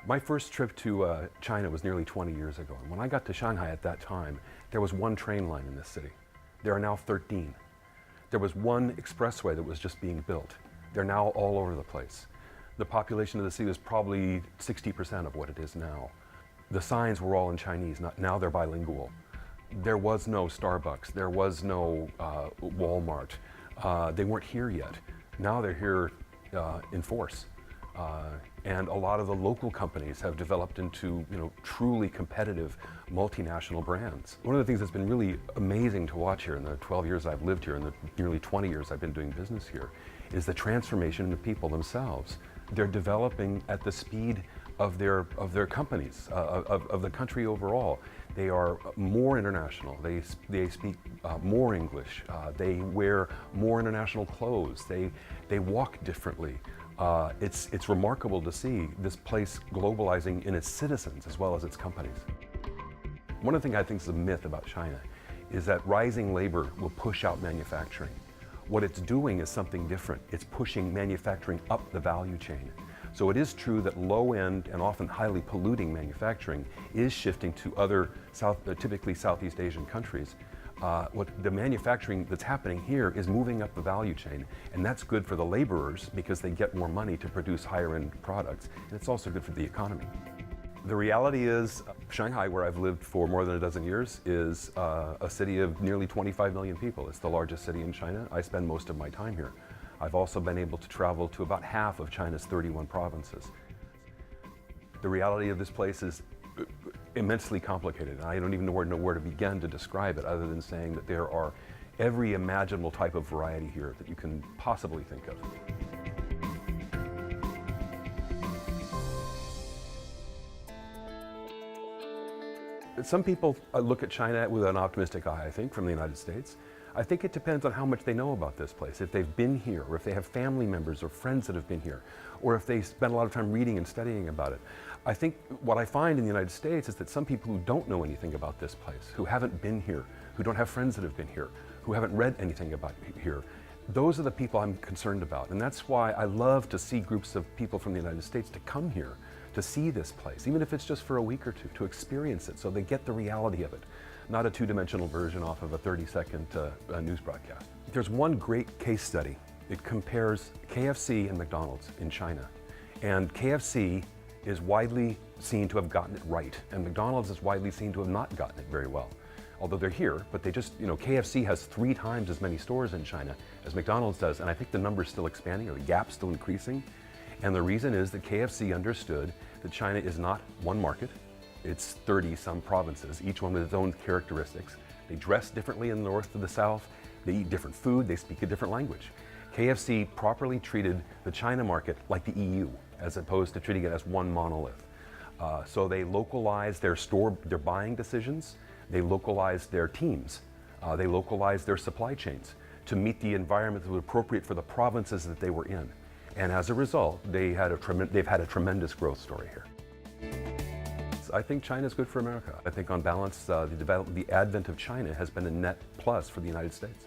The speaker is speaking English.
My first trip to China was nearly 20 years ago. And when I got to Shanghai at that time, there was one train line in this city. There are now 13. There was one expressway that was just being built. They're now all over the place. The population of the city was probably 60% of what it is now. The signs were all in Chinese, now they're bilingual. There was no Starbucks, there was no Walmart. They weren't here yet. Now they're here in force. And a lot of the local companies have developed into, truly competitive multinational brands. One of the things that's been really amazing to watch here in the 12 years I've lived here and the nearly 20 years I've been doing business here is the transformation in the people themselves. They're developing at the speed of their companies, of the country overall. They are more international. They speak more English. They wear more international clothes. They walk differently. It's remarkable to see this place globalizing in its citizens as well as its companies. One of the things I think is a myth about China is that rising labor will push out manufacturing. What it's doing is something different. It's pushing manufacturing up the value chain. So it is true that low-end and often highly polluting manufacturing is shifting to other typically Southeast Asian countries. What the manufacturing that's happening here is moving up the value chain, and that's good for the laborers because they get more money to produce higher-end products, and it's also good for the economy. The reality is, Shanghai, where I've lived for more than a dozen years, is a city of nearly 25 million people. It's the largest city in China. I spend most of my time here. I've also been able to travel to about half of China's 31 provinces. The reality of this place is immensely complicated. I don't even know where to begin to describe it other than saying that there are every imaginable type of variety here that you can possibly think of. Some people look at China with an optimistic eye, I think, from the United States. I think it depends on how much they know about this place. If they've been here, or if they have family members or friends that have been here, or if they spend a lot of time reading and studying about it. I think what I find in the United States is that some people who don't know anything about this place, who haven't been here, who don't have friends that have been here, who haven't read anything about here, those are the people I'm concerned about. And that's why I love to see groups of people from the United States to come here, to see this place, even if it's just for a week or two, to experience it so they get the reality of it, not a two-dimensional version off of a 30-second news broadcast. There's one great case study. It compares KFC and McDonald's in China. And KFC is widely seen to have gotten it right, and McDonald's is widely seen to have not gotten it very well. Although they're here, but they just, KFC has 3 times as many stores in China as McDonald's does, and I think the number's still expanding, or the gap's still increasing. And the reason is that KFC understood that China is not one market, it's 30-some provinces, each one with its own characteristics. They dress differently in the north to the south, they eat different food, they speak a different language. KFC properly treated the China market like the EU, as opposed to treating it as one monolith. So they localized their buying decisions, they localized their teams, they localized their supply chains to meet the environment that was appropriate for the provinces that they were in. And as a result, they've had a tremendous growth story here. I think China is good for America. I think on balance, the advent of China has been a net plus for the United States.